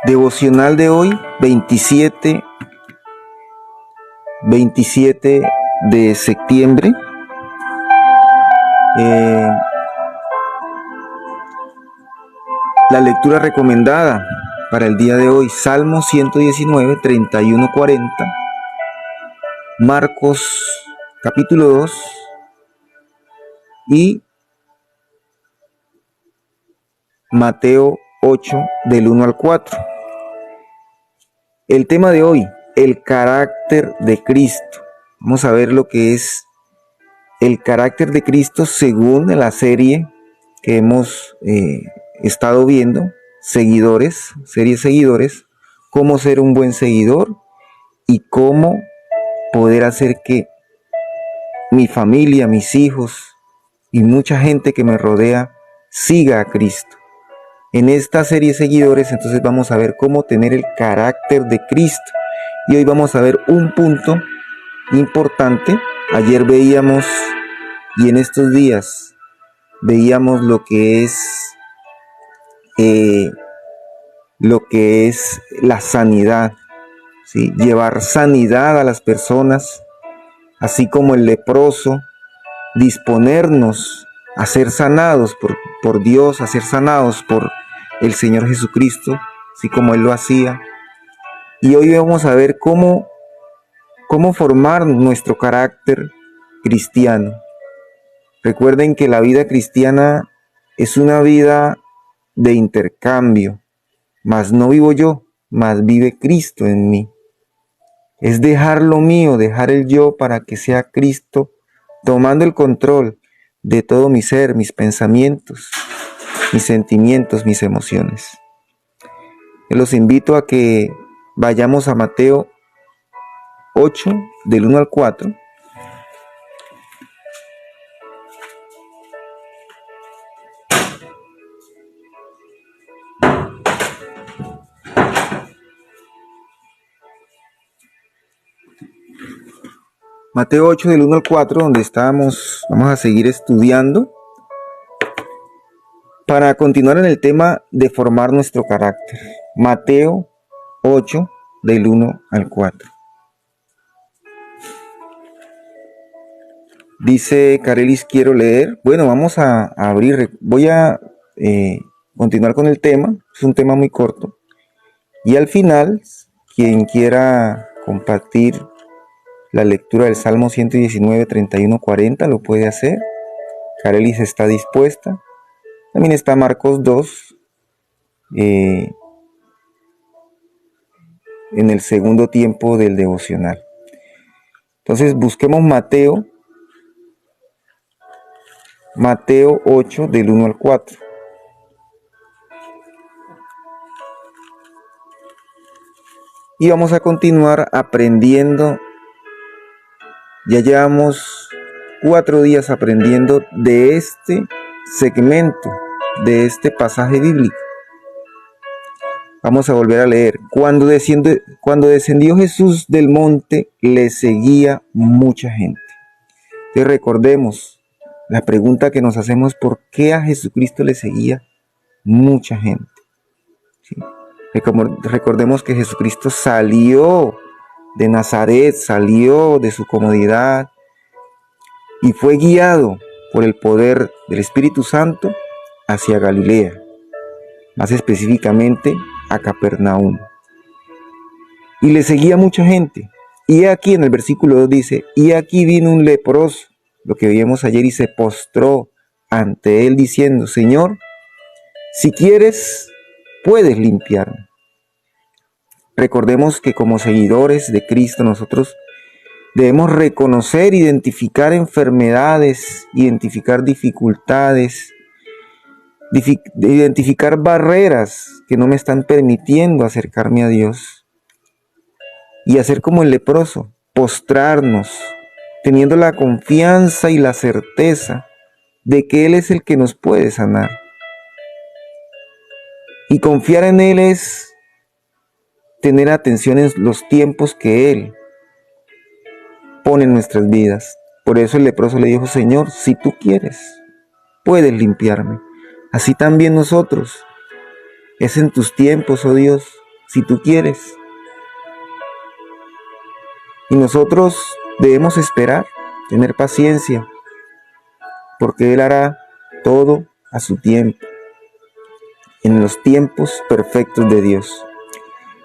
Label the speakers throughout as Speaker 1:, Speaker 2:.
Speaker 1: Devocional de hoy, 27 de septiembre. La lectura recomendada para el día de hoy, Salmo 119, 31, 40, Marcos capítulo 2 y Mateo 8, del 1 al 4. El tema de hoy, el carácter de Cristo. Vamos a ver lo que es el carácter de Cristo según la serie que hemos estado viendo, Seguidores, cómo ser un buen seguidor y cómo poder hacer que mi familia, mis hijos y mucha gente que me rodea siga a Cristo. En esta serie Seguidores, entonces vamos a ver cómo tener el carácter de Cristo. Y hoy vamos a ver un punto importante. Ayer veíamos, y en estos días veíamos lo que es la sanidad, ¿sí? Llevar sanidad a las personas, así como el leproso, disponernos a ser sanados por Dios, a ser sanados por el Señor Jesucristo, así como Él lo hacía. Y hoy vamos a ver cómo formar nuestro carácter cristiano. Recuerden que la vida cristiana es una vida de intercambio, mas no vivo yo, mas vive Cristo en mí. Es dejar lo mío, dejar el yo para que sea Cristo tomando el control de todo mi ser, mis pensamientos, mis sentimientos, mis emociones. Yo los invito a que vayamos a Mateo 8, del 1 al 4. Mateo 8, del 1 al 4, donde vamos a seguir estudiando para continuar en el tema de formar nuestro carácter. Mateo 8, del 1 al 4. Dice Carelis, quiero leer. Bueno, vamos a abrir. Voy a continuar con el tema. Es un tema muy corto. Y al final, quien quiera compartir la lectura del Salmo 119, 31, 40, lo puede hacer. Carelis está dispuesta. También está Marcos 2, en el segundo tiempo del devocional. Entonces busquemos Mateo 8, del 1 al 4. Y vamos a continuar aprendiendo. Ya llevamos 4 días aprendiendo de este segmento, de este pasaje bíblico. Vamos a volver a leer. Cuando descendió Jesús del monte, le seguía mucha gente. Entonces recordemos la pregunta que nos hacemos: ¿por qué a Jesucristo le seguía mucha gente? ¿Sí? Recordemos que Jesucristo salió de Nazaret, salió de su comodidad y fue guiado por el poder del Espíritu Santo hacia Galilea, más específicamente a Capernaum. Y le seguía mucha gente. Y aquí en el versículo 2 dice: y aquí vino un leproso, lo que veíamos ayer, y se postró ante él diciendo: Señor, si quieres, puedes limpiarme. Recordemos que como seguidores de Cristo nosotros debemos reconocer, identificar enfermedades, identificar dificultades, identificar barreras que no me están permitiendo acercarme a Dios. Y hacer como el leproso, postrarnos, teniendo la confianza y la certeza de que Él es el que nos puede sanar. Y confiar en Él es tener atención en los tiempos que Él pone en nuestras vidas. Por eso el leproso le dijo: Señor, si tú quieres, puedes limpiarme. Así también nosotros. Es en tus tiempos, oh Dios, si tú quieres. Y nosotros debemos esperar, tener paciencia, porque Él hará todo a su tiempo, en los tiempos perfectos de Dios.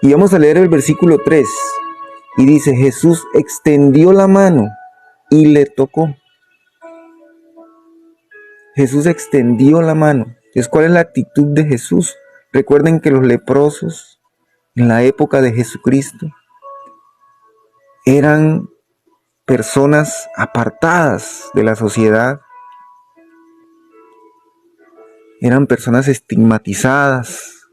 Speaker 1: Y vamos a leer el versículo 3, y dice: Jesús extendió la mano y le tocó. Jesús extendió la mano. Entonces, ¿cuál es la actitud de Jesús? Recuerden que los leprosos en la época de Jesucristo eran personas apartadas de la sociedad, eran personas estigmatizadas,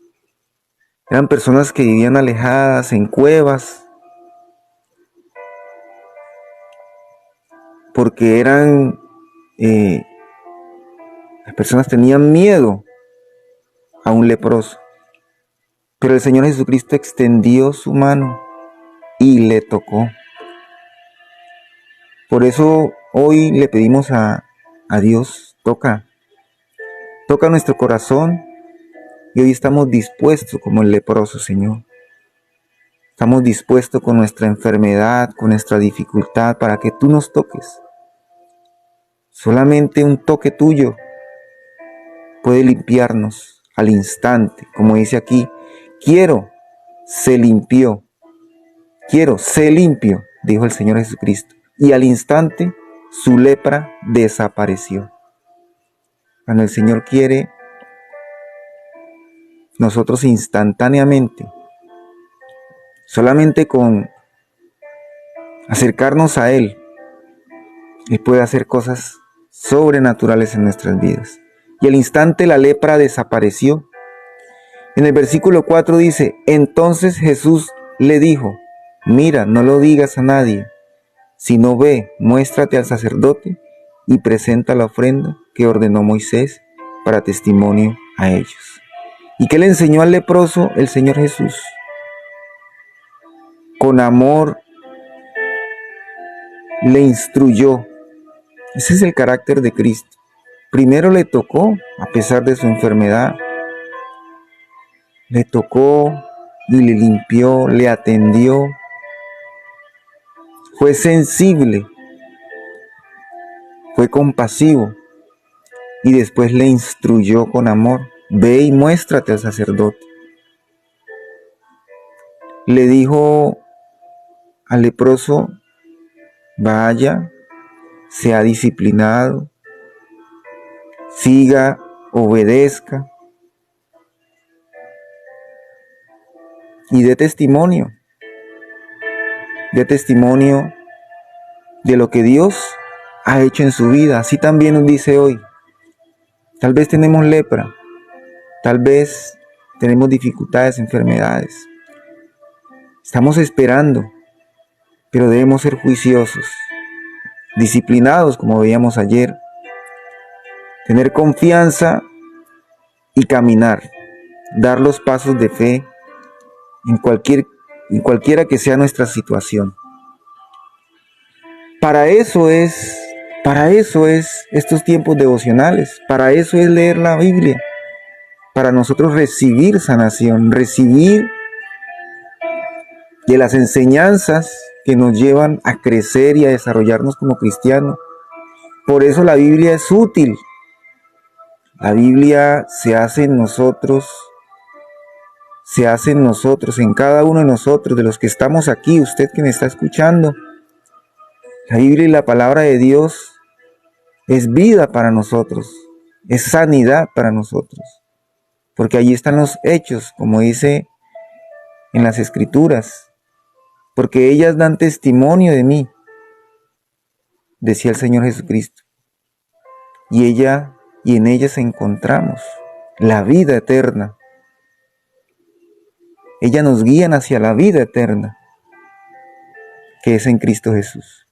Speaker 1: eran personas que vivían alejadas en cuevas, porque las personas tenían miedo a un leproso. Pero el Señor Jesucristo extendió su mano y le tocó. Por eso hoy le pedimos a Dios: toca nuestro corazón. Y hoy estamos dispuestos como el leproso, Señor. Estamos dispuestos con nuestra enfermedad, con nuestra dificultad, para que tú nos toques. Solamente un toque tuyo puede limpiarnos al instante. Como dice aquí: quiero, se limpió. Quiero, sé limpio, dijo el Señor Jesucristo. Y al instante su lepra desapareció. Cuando el Señor quiere, nosotros instantáneamente, solamente con acercarnos a Él, Él puede hacer cosas sobrenaturales en nuestras vidas. Y al instante la lepra desapareció. En el versículo 4 dice: entonces Jesús le dijo: mira, no lo digas a nadie, sino ve, muéstrate al sacerdote y presenta la ofrenda que ordenó Moisés para testimonio a ellos. ¿Y qué le enseñó al leproso el Señor Jesús? Con amor le instruyó. Ese es el carácter de Cristo. Primero le tocó, a pesar de su enfermedad. Le tocó y le limpió, le atendió. Fue sensible, fue compasivo, y después le instruyó con amor: ve y muéstrate al sacerdote. Le dijo al leproso: vaya, sea disciplinado, siga, obedezca y dé testimonio de lo que Dios ha hecho en su vida. Así también nos dice hoy. Tal vez tenemos lepra, tal vez tenemos dificultades, enfermedades. Estamos esperando, pero debemos ser juiciosos, disciplinados, como veíamos ayer, tener confianza y caminar, dar los pasos de fe en cualquiera que sea nuestra situación. Para eso es estos tiempos devocionales, para eso es leer la Biblia, para nosotros recibir sanación, recibir de las enseñanzas que nos llevan a crecer y a desarrollarnos como cristianos. Por eso la Biblia es útil. La Biblia se hace en nosotros, en cada uno de nosotros, de los que estamos aquí, usted que me está escuchando. La Biblia y la palabra de Dios es vida para nosotros, es sanidad para nosotros, porque allí están los hechos, como dice en las Escrituras, porque ellas dan testimonio de mí, decía el Señor Jesucristo, y en ellas encontramos la vida eterna. Ellas nos guían hacia la vida eterna, que es en Cristo Jesús.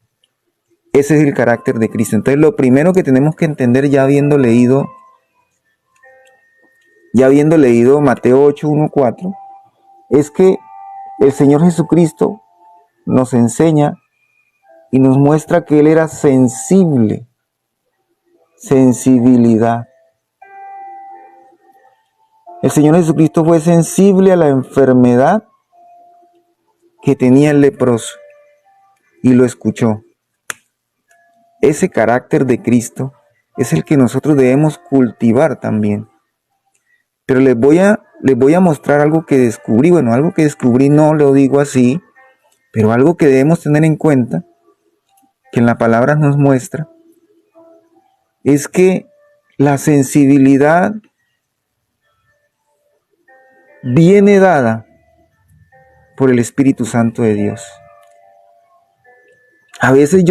Speaker 1: Ese es el carácter de Cristo. Entonces, lo primero que tenemos que entender, ya habiendo leído Mateo 8, 1, 4, es que el Señor Jesucristo nos enseña y nos muestra que Él era sensible, sensibilidad. El Señor Jesucristo fue sensible a la enfermedad que tenía el leproso y lo escuchó. Ese carácter de Cristo es el que nosotros debemos cultivar también. Pero les voy a mostrar algo que descubrí. Bueno, algo que descubrí no lo digo así, pero algo que debemos tener en cuenta, que en la palabra nos muestra, es que la sensibilidad viene dada por el Espíritu Santo de Dios. A veces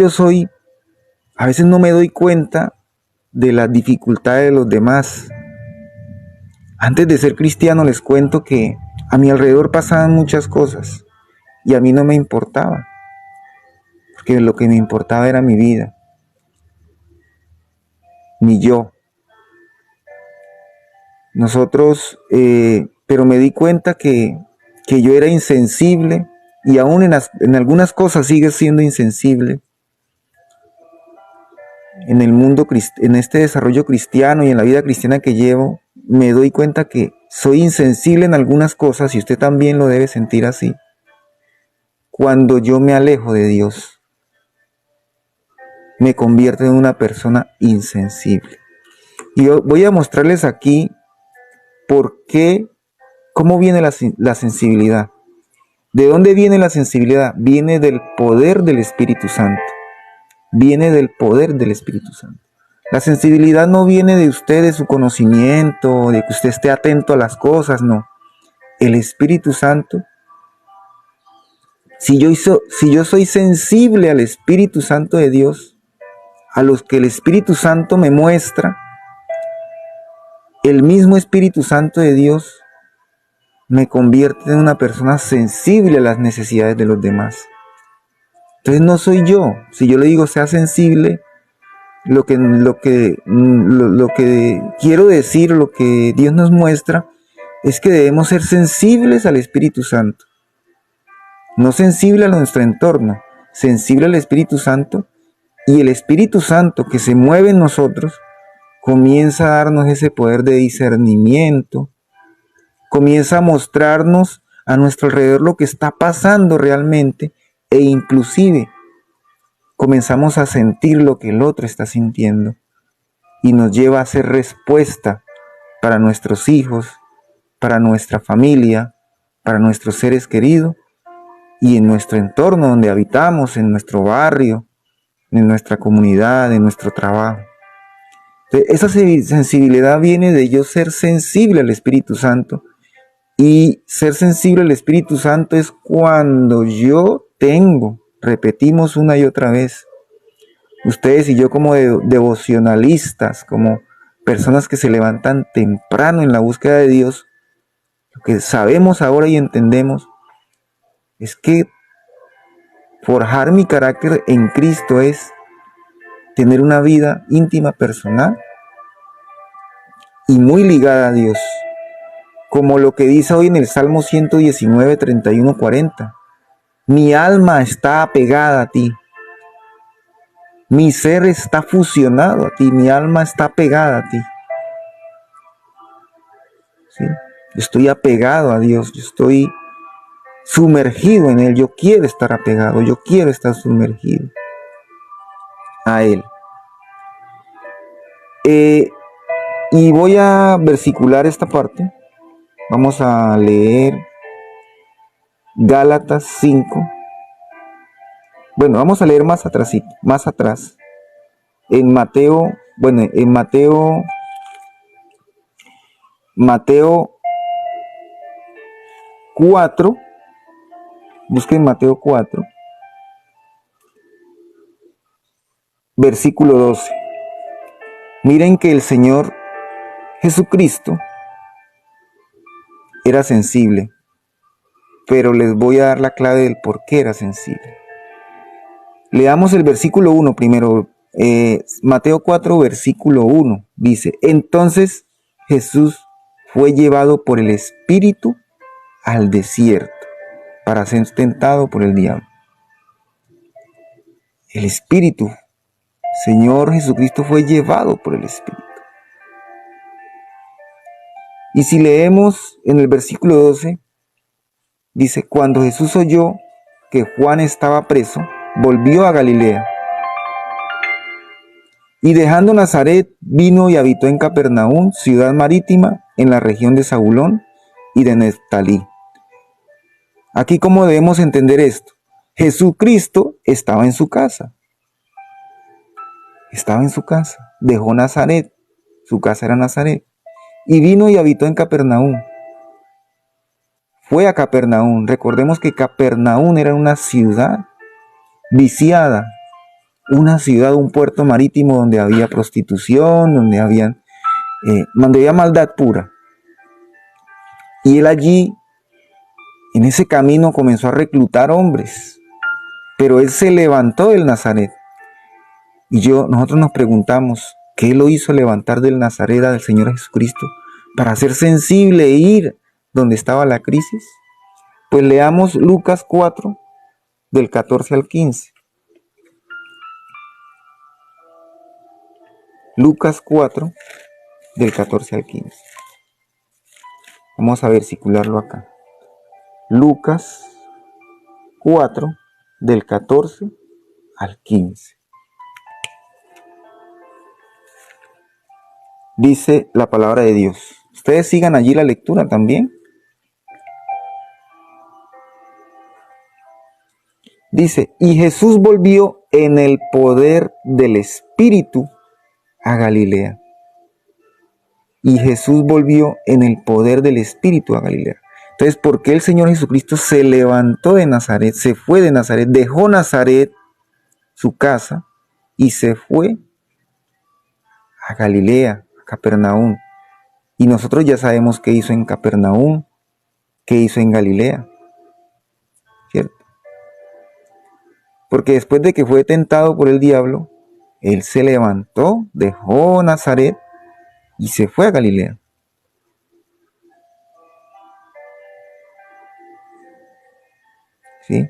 Speaker 1: no me doy cuenta de las dificultades de los demás. Antes de ser cristiano les cuento que a mi alrededor pasaban muchas cosas y a mí no me importaba, porque lo que me importaba era mi vida, mi yo. Pero me di cuenta que yo era insensible y aún en algunas cosas sigue siendo insensible. En el mundo, en este desarrollo cristiano y en la vida cristiana que llevo, me doy cuenta que soy insensible en algunas cosas y usted también lo debe sentir así. Cuando yo me alejo de Dios, me convierto en una persona insensible. Y yo voy a mostrarles aquí cómo viene la sensibilidad. ¿De dónde viene la sensibilidad? Viene del poder del Espíritu Santo. Viene del poder del Espíritu Santo. La sensibilidad no viene de usted, de su conocimiento, de que usted esté atento a las cosas, no. El Espíritu Santo, si yo soy sensible al Espíritu Santo de Dios, a los que el Espíritu Santo me muestra, el mismo Espíritu Santo de Dios me convierte en una persona sensible a las necesidades de los demás. Entonces no soy yo. Si yo le digo sea sensible, lo que quiero decir, lo que Dios nos muestra, es que debemos ser sensibles al Espíritu Santo. No sensible a nuestro entorno, sensible al Espíritu Santo, y el Espíritu Santo que se mueve en nosotros comienza a darnos ese poder de discernimiento, comienza a mostrarnos a nuestro alrededor lo que está pasando realmente e inclusive comenzamos a sentir lo que el otro está sintiendo y nos lleva a hacer respuesta para nuestros hijos, para nuestra familia, para nuestros seres queridos y en nuestro entorno donde habitamos, en nuestro barrio, en nuestra comunidad, en nuestro trabajo. Entonces, esa sensibilidad viene de yo ser sensible al Espíritu Santo. Y ser sensible al Espíritu Santo es cuando repetimos una y otra vez, ustedes y yo como devocionalistas, como personas que se levantan temprano en la búsqueda de Dios, lo que sabemos ahora y entendemos es que forjar mi carácter en Cristo es tener una vida íntima, personal y muy ligada a Dios. Como lo que dice hoy en el Salmo 119, 31, 40. Mi alma está apegada a ti. Mi ser está fusionado a ti. Mi alma está pegada a ti. ¿Sí? Yo estoy apegado a Dios. Yo estoy sumergido en Él. Yo quiero estar apegado. Yo quiero estar sumergido a Él. Y voy a versicular esta parte. Vamos a leer Gálatas 5. Bueno, vamos a leer más atrás. En Mateo 4. Busquen Mateo 4, versículo 12. Miren que el Señor Jesucristo era sensible, pero les voy a dar la clave del por qué era sensible. Leamos el versículo 1 primero. Mateo 4, versículo 1 dice: entonces Jesús fue llevado por el Espíritu al desierto para ser tentado por el diablo. El Espíritu, Señor Jesucristo, fue llevado por el Espíritu. Y si leemos en el versículo 12, dice: cuando Jesús oyó que Juan estaba preso, volvió a Galilea. Y dejando Nazaret, vino y habitó en Capernaum, ciudad marítima, en la región de Zabulón y de Neftalí. Aquí, ¿cómo debemos entender esto? Jesucristo estaba en su casa. Estaba en su casa. Dejó Nazaret. Su casa era Nazaret. Y vino y habitó en Capernaum. Fue a Capernaum. Recordemos que Capernaum era una ciudad viciada. Una ciudad, un puerto marítimo donde había prostitución, donde había maldad pura. Y él allí, en ese camino, comenzó a reclutar hombres. Pero él se levantó del Nazaret. Y nosotros nos preguntamos, ¿qué lo hizo levantar del Nazaret al Señor Jesucristo? Para ser sensible e ir donde estaba la crisis. Pues leamos Lucas 4, del 14 al 15. Lucas 4, del 14 al 15. Vamos a versicularlo acá. Lucas 4, del 14 al 15. Dice la palabra de Dios. Ustedes sigan allí la lectura también. Dice, y Jesús volvió en el poder del Espíritu a Galilea. Y Jesús volvió en el poder del Espíritu a Galilea. Entonces, ¿por qué el Señor Jesucristo se levantó de Nazaret, se fue de Nazaret, dejó Nazaret, su casa, y se fue a Galilea, a Capernaum? Y nosotros ya sabemos qué hizo en Capernaum, qué hizo en Galilea, ¿cierto? Porque después de que fue tentado por el diablo, él se levantó, dejó Nazaret y se fue a Galilea. ¿Sí?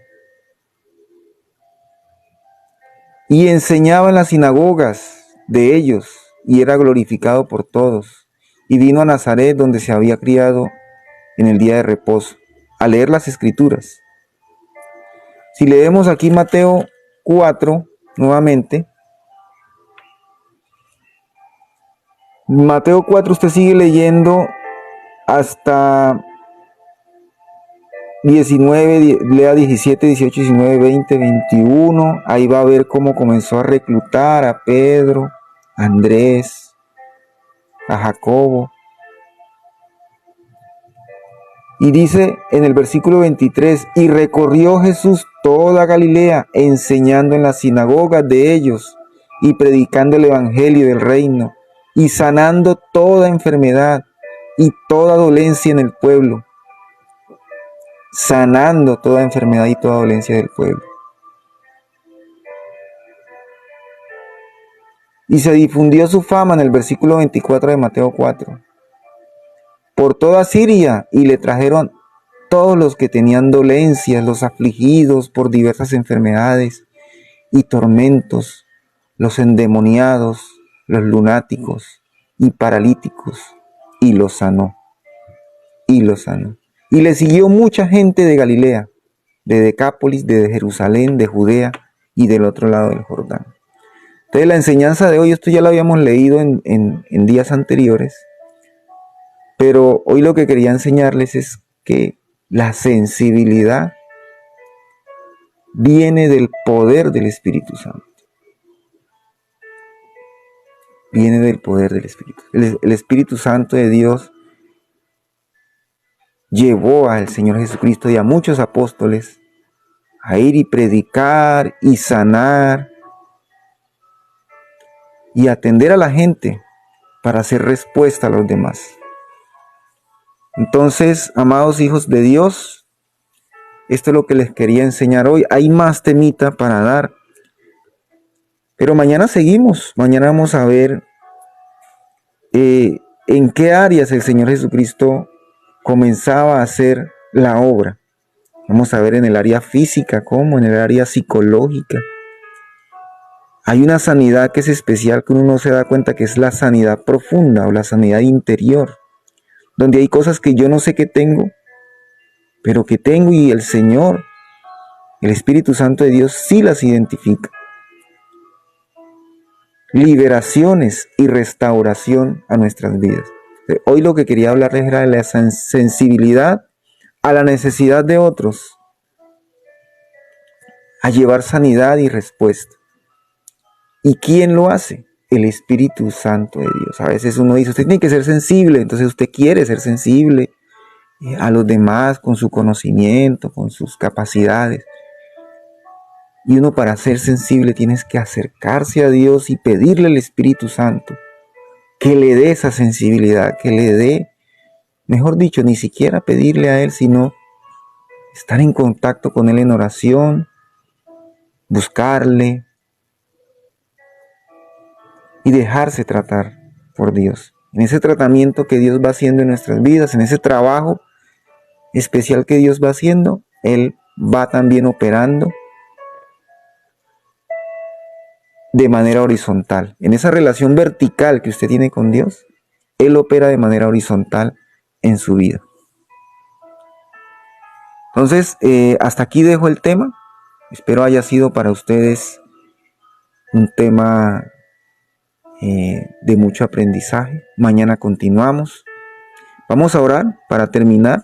Speaker 1: Y enseñaba en las sinagogas de ellos y era glorificado por todos. Y vino a Nazaret, donde se había criado, en el día de reposo, a leer las Escrituras. Si leemos aquí Mateo 4, nuevamente, Mateo 4 usted sigue leyendo hasta 19, lea 17, 18, 19, 20, 21. Ahí va a ver cómo comenzó a reclutar a Pedro, a Andrés, a Jacobo. Y dice en el versículo 23, y recorrió Jesús toda Galilea, enseñando en las sinagogas de ellos y predicando el evangelio del reino y sanando toda enfermedad y toda dolencia en el pueblo. Sanando toda enfermedad y toda dolencia del pueblo. Y se difundió su fama en el versículo 24 de Mateo 4. Por toda Siria, y le trajeron todos los que tenían dolencias, los afligidos por diversas enfermedades y tormentos, los endemoniados, los lunáticos y paralíticos, y los sanó. Y los sanó. Y le siguió mucha gente de Galilea, de Decápolis, de Jerusalén, de Judea y del otro lado del Jordán. Entonces la enseñanza de hoy, esto ya lo habíamos leído en días anteriores, pero hoy lo que quería enseñarles es que la sensibilidad viene del poder del Espíritu Santo. Viene del poder del Espíritu. El Espíritu Santo de Dios llevó al Señor Jesucristo y a muchos apóstoles a ir y predicar y sanar y atender a la gente para hacer respuesta a los demás. Entonces, amados hijos de Dios, esto es lo que les quería enseñar hoy. Hay más temita para dar, pero mañana seguimos. Mañana vamos a ver en qué áreas el Señor Jesucristo comenzaba a hacer la obra. Vamos a ver en el área física, como en el área psicológica. Hay una sanidad que es especial, que uno no se da cuenta, que es la sanidad profunda o la sanidad interior, donde hay cosas que yo no sé que tengo, pero que tengo, y el Señor El Espíritu Santo de Dios sí las identifica. Liberaciones y restauración a nuestras vidas. Hoy lo que quería hablarles era de la sensibilidad a la necesidad de otros, a llevar sanidad y respuesta. ¿Y quién lo hace? El Espíritu Santo de Dios. A veces uno dice, usted tiene que ser sensible, entonces usted quiere ser sensible a los demás con su conocimiento, con sus capacidades. Y uno, para ser sensible, tienes que acercarse a Dios y pedirle al Espíritu Santo que le dé esa sensibilidad, que le dé, mejor dicho, ni siquiera pedirle a Él, sino estar en contacto con Él en oración, buscarle y dejarse tratar por Dios. En ese tratamiento que Dios va haciendo en nuestras vidas, en ese trabajo especial que Dios va haciendo, Él va también operando de manera horizontal. En esa relación vertical que usted tiene con Dios, Él opera de manera horizontal en su vida. Entonces, hasta aquí dejo el tema. Espero haya sido para ustedes un tema de mucho aprendizaje. Mañana continuamos. Vamos a orar para terminar